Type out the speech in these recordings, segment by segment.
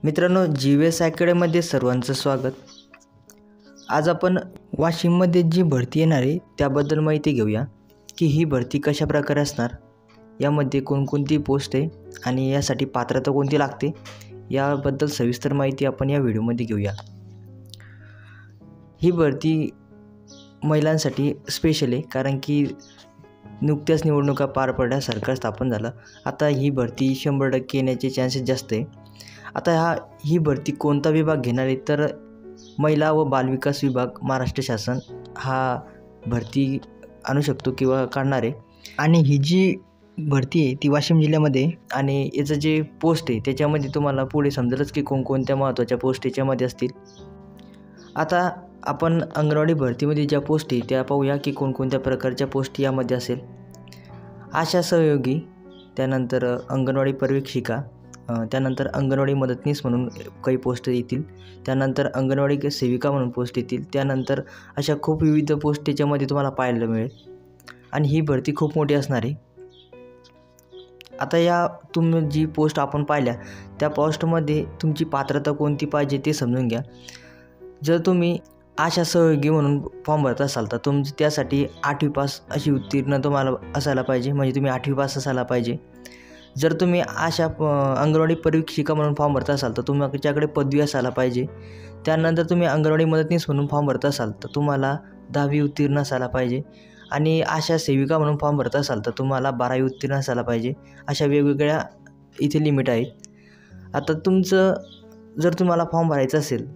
मित्रांनो, GVS अकॅडमीमध्ये सर्वांचं स्वागत। आज आपण वाशिममध्ये जी भरती येणार आहे त्याबद्दल माहिती घेऊया की ही भरती कशा प्रकारे असणार, यामध्ये कोणकोणती पोस्ट आहे आणि यासाठी पात्रता कोणती लागते, याबद्दल सविस्तर माहिती आपण या व्हिडिओमध्ये घेऊया। ही भरती महिलांसाठी स्पेशल आहे, कारण की नुकत्याच निवडणुका पार पडल्या, सरकार स्थापन झालं। आता ही भरती 100% येण्याचे चान्सेस जास्त आहे। आता ही भरती कोणता विभाग घेणार आहे, तर महिला व बालविकास विभाग महाराष्ट्र शासन हा भरती आणू शकतो किंवा काढणार आहे। आणि ही जी भरती आहे ती वाशिम जिल्ह्यामध्ये, आणि याचं जे पोस्ट आहे त्याच्यामध्ये तुम्हाला पुढे समजेलच की कोणकोणत्या महत्त्वाच्या पोस्ट याच्यामध्ये असतील। आता आपण अंगणवाडी भरतीमध्ये ज्या पोस्ट आहे त्या पाहूया की कोणकोणत्या प्रकारच्या पोस्ट यामध्ये असेल। आशा सहयोगी, त्यानंतर अंगणवाडी पर्यवेक्षिका, त्यानंतर अंगणवाडी मदतनीस म्हणून काही पोस्ट येतील, त्यानंतर अंगणवाडी सेविका म्हणून पोस्ट येतील, त्यानंतर अशा खूप विविध पोस्ट त्याच्यामध्ये तुम्हाला पाहायला मिळेल। आणि ही भरती खूप मोठी असणार आहे। आता तुम्ही जी पोस्ट आपण पाहिल्या त्या पोस्टमध्ये तुमची पात्रता कोणती पाहिजे ते समजून घ्या। जर तुम्ही आशा सहयोगी म्हणून फॉर्म भरत असाल तर त्यासाठी 8वी पास अशी उत्तीर्ण तुम्हाला असायला पाहिजे, म्हणजे तुम्ही 8वी पास असायला पाहिजे। जर तुम्ही अंगणवाडी पर्यवेक्षिका म्हणून फॉर्म भरत असाल तर तुमच्याकडे पदवी असायला पाहिजे। त्यानंतर तुम्ही अंगणवाडी मदतनीस म्हणून फॉर्म भरत असाल तर तुम्हाला 10वी उत्तीर्ण असायला पाहिजे। आणि आशा सेविका म्हणून फॉर्म भरत असाल तर तुम्हाला 12वी उत्तीर्ण असायला पाहिजे। अशा वेगवेगळ्या इथे लिमिट आहेत। आता जर तुम्हाला फॉर्म भरायचा असेल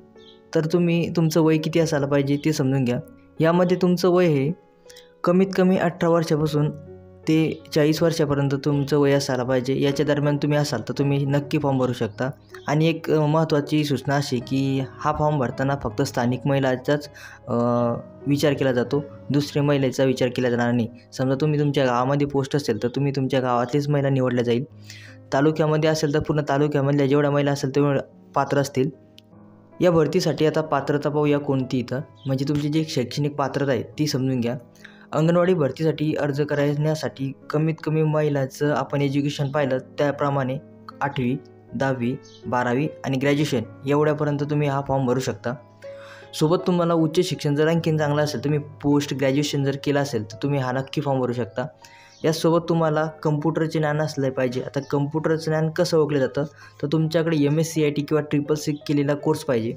तर तुमचं वय किती असायला पाहिजे ते समजून घ्या। यामध्ये तुमचं वय हे कमीत कमी 18 वर्षापासून ते 40 वर्षापर्यंत तुमचं वय असायला पाहिजे। याच्या दरम्यान तुम्ही असाल तर तुम्ही नक्की फॉर्म भरू शकता। आणि एक महत्त्वाची सूचना अशी की हा फॉर्म भरताना फक्त स्थानिक महिलाचाच विचार केला जातो, दुसऱ्या महिलेचा विचार केला जाणार नाही। समजा तुमच्या गावामध्ये पोस्ट असेल तर तुम्ही तुमच्या गावातलीच महिला निवडल्या जाईल। तालुक्यामध्ये असेल तर पूर्ण तालुक्यामधल्या जेवढ्या महिला असेल तेवढ्या पात्र असतील। या भरतीसाठी आता पात्रता पाहूया कोणती इथं, म्हणजे तुमची जी शैक्षणिक पात्रता आहे ती समजून घ्या। अंगणवाडी भरतीसाठी अर्ज करण्यासाठी कमीत कमी महिलाचं आपण एज्युकेशन पाहिलं त्याप्रमाणे 8वी, 10वी, 12वी आणि ग्रॅज्युएशन एवढ्यापर्यंत तुम्ही हा फॉर्म भरू शकता। सोबत तुम्हाला उच्च शिक्षण जर आणखीन चांगलं असेल, तुम्ही पोस्ट ग्रॅज्युएशन जर केलं असेल तर तुम्ही हा नक्की फॉर्म भरू शकता। यासोबत तुम्हाला कम्प्युटरचे ज्ञान असलं पाहिजे। आता कम्प्युटरचं ज्ञान कसं ओळखलं जातं, तर तुमच्याकडे MSc IIT किंवा SSC केलेला कोर्स पाहिजे।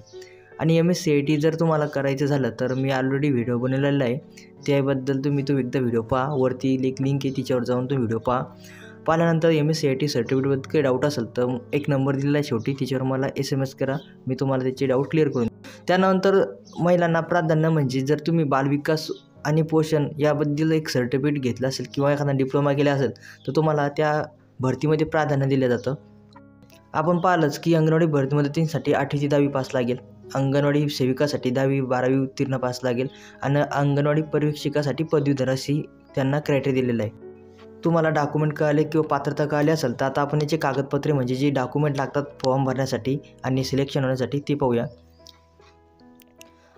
आणि MSc IIT जर तुम्हाला करायचं झालं तर मी ऑलरेडी व्हिडिओ बनवलेला आहे, त्याबद्दल तुम्ही तो एकदा व्हिडिओ पहा। वरती एक लिंक आहे, तिच्यावर जाऊन तो व्हिडिओ पाहिल्यानंतर MSc IIT सर्टिफिकेटबद्दल काही डाऊट असेल तर एक नंबर दिलेला आहे शेवटी, तिच्यावर मला SMS करा, मी तुम्हाला त्याचे डाऊट क्लिअर करून। त्यानंतर महिलांना प्राधान्य म्हणजे जर तुम्ही बालविकास आणि पोषण याबद्दल एक सर्टिफिकेट घेतलं असेल किंवा एखादा डिप्लोमा केला असेल तर तुम्हाला त्या भरतीमध्ये प्राधान्य दिलं जातं। आपण पाहिलंच की अंगणवाडी भरतीमध्ये त्यांसाठी 8वी ते 10वी पास लागेल, अंगणवाडी सेविकासाठी 10वी 12वी उत्तीर्ण पास लागेल, आणि अंगणवाडी पर्यवेक्षिकासाठी पदवीधर अशी त्यांना क्रायटेरिया दिलेलं आहे। तुम्हाला डॉक्युमेंट कळाले किंवा पात्रता कळाली असेल तर आता आपण याचे कागदपत्रे म्हणजे जे डॉक्युमेंट लागतात फॉर्म भरण्यासाठी आणि सिलेक्शन होण्यासाठी ते पाहूया।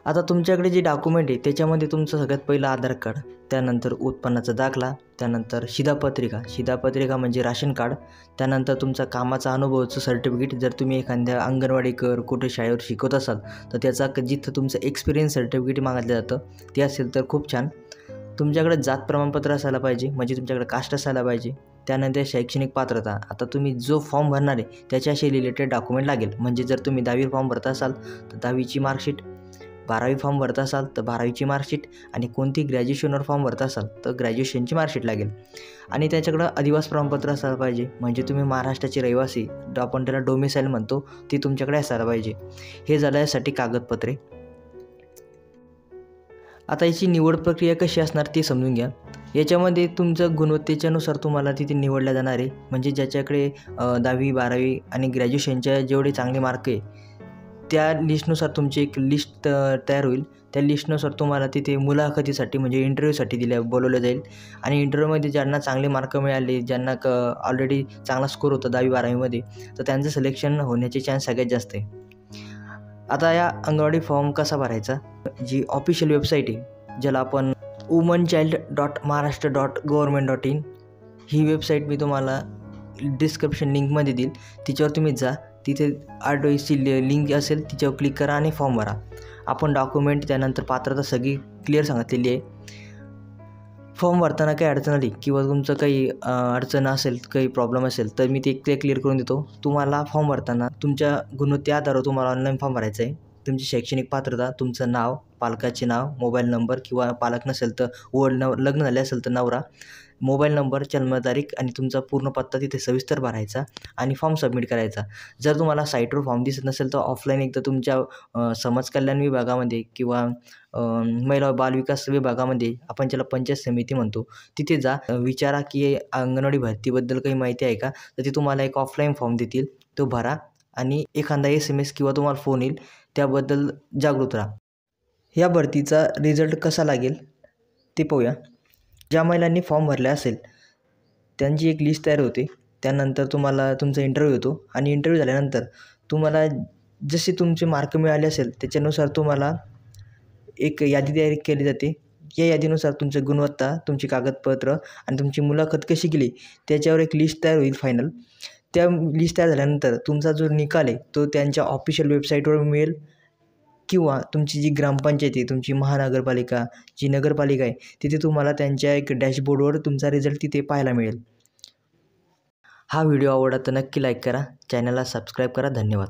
आता तुमच्याकडे जे डॉक्युमेंट आहे त्याच्यामध्ये तुमचं सगळ्यात पहिलं आधार कार्ड, त्यानंतर उत्पन्नाचा दाखला, त्यानंतर शिधापत्रिका म्हणजे राशन कार्ड, त्यानंतर तुमचा कामाचा अनुभवाचं सर्टिफिकेट। जर तुम्ही एखाद्या अंगणवाडीकर कुठे शाळेवर शिकवत असाल तर त्याचा जिथं तुमचं एक्सपिरियन्स सर्टिफिकेट मागितलं जातं ते असेल तर खूप छान। तुमच्याकडे जात प्रमाणपत्र असायला पाहिजे, म्हणजे तुमच्याकडे कास्ट असायला पाहिजे। त्यानंतर शैक्षणिक पात्रता, आता तुम्ही जो फॉर्म भरणार आहे त्याच्याशी रिलेटेड डॉक्युमेंट लागेल, म्हणजे जर तुम्ही 10वी फॉर्म भरत असाल तर 10वीची मार्कशीट, 12वी फॉर्म भरत असाल तर 12वीची मार्कशीट, आणि कोणती ग्रॅज्युएशनवर फॉर्म भरत असाल तर ग्रॅज्युएशनची मार्कशीट लागेल। आणि त्याच्याकडं अधिवास प्रमाणपत्र असायला पाहिजे, म्हणजे तुम्ही महाराष्ट्राचे रहिवासी, आपण त्याला डोमिसाईल म्हणतो, ती तुमच्याकडे असायला पाहिजे। हे झालं यासाठी कागदपत्रे। आता याची निवड प्रक्रिया कशी असणार ते समजून घ्या। याच्यामध्ये तुमचं गुणवत्तेच्यानुसार तुम्हाला तिथे निवडल्या जाणार आहे, म्हणजे ज्याच्याकडे 10वी 12वी आणि ग्रॅज्युएशनच्या जेवढे चांगले मार्क आहे त्या लिस्टनुसार तुमची एक लिस्ट तयार होईल। त्या लिस्टनुसार तुम्हाला तिथे मुलाखतीसाठी म्हणजे इंटरव्ह्यूसाठी बोलवलं जाईल। आणि इंटरव्ह्यूमध्ये ज्यांना चांगले मार्क मिळाले, ज्यांना ऑलरेडी चांगला स्कोर होता 10वी 12वीमध्ये, तर त्यांचं सिलेक्शन होण्याचे चान्स सगळ्यात जास्त आहे। आता या अंगणवाडी फॉर्म कसा भरायचा, जी ऑफिशियल वेबसाईट आहे ज्याला आपण womanchild.maharashtra.government.in ही वेबसाईट मी तुम्हाला डिस्क्रिप्शन लिंकमध्ये देईल, तिच्यावर तुम्ही जा। तिथे RTOची लिंक असेल तिच्यावर क्लिक करा आणि फॉर्म भरा. आपण डॉक्युमेंट त्यानंतर पात्रता सगळी क्लिअर सांगितलेली आहे. फॉर्म भरताना काही अडचण आली किंवा तुमचं काही अडचण असेल, काही प्रॉब्लेम असेल तर मी ते क्लिअर करून देतो. तुम्हाला फॉर्म भरताना तुमच्या गुणवत्ते आधारावर तुम्हाला ऑनलाईन फॉर्म भरायचा आहे. तुमची शैक्षणिक पात्रता, तुमचं नाव, पालकाचे नाव, मोबाईल नंबर किंवा पालक नसेल तर लग्न झाले असेल तर नवरा, मोबाईल नंबर, जन्मतारीख आणि तुमचा पूर्ण पत्ता तिथे सविस्तर भरायचा आणि फॉर्म सबमिट करायचा. जर तुम्हाला साईटवर फॉर्म दिसत नसेल तर ऑफलाईन एकदा तुमच्या समाज कल्याण विभागामध्ये किंवा महिला व बालविकास विभागामध्ये, आपण ज्याला पंचायत समिती म्हणतो, तिथे जा. विचारा की अंगणवाडी भरतीबद्दल काही माहिती आहे का, तर ते तुम्हाला एक ऑफलाईन फॉर्म देतील, तो भरा आणि एखादा SMS किंवा तुम्हाला फोन येईल, त्याबद्दल जागृत राहा. या भरतीचा रिझल्ट कसा लागेल ते पाहूया. ज्या महिलांनी फॉर्म भरला असेल त्यांची एक लिस्ट तयार होते. त्यानंतर तुम्हाला तुमचा इंटरव्ह्यू होतो आणि इंटरव्ह्यू झाल्यानंतर तुम्हाला जसे तुमचे मार्क मिळाले असेल त्याच्यानुसार तुम्हाला एक यादी तयार केली जाते. या यादीनुसार तुमची गुणवत्ता, तुमची कागदपत्र आणि तुमची मुलाखत कशी केली त्याच्यावर एक लिस्ट तयार होईल फायनल. त्या लिस्ट तयार झाल्यानंतर तुमचा जो निकाल आहे तो त्यांच्या ऑफिशियल वेबसाईटवर मिळेल किंवा तुमची जी ग्रामपंचायत आहे, तुमची महानगरपालिका, जी नगरपालिका आहे, तिथे तुम्हाला त्यांच्या एक डॅशबोर्डवर तुमचा रिझल्ट तिथे पाहायला मिळेल. हा व्हिडिओ आवडला तर नक्की लाईक करा, चॅनलला सबस्क्राईब करा. धन्यवाद.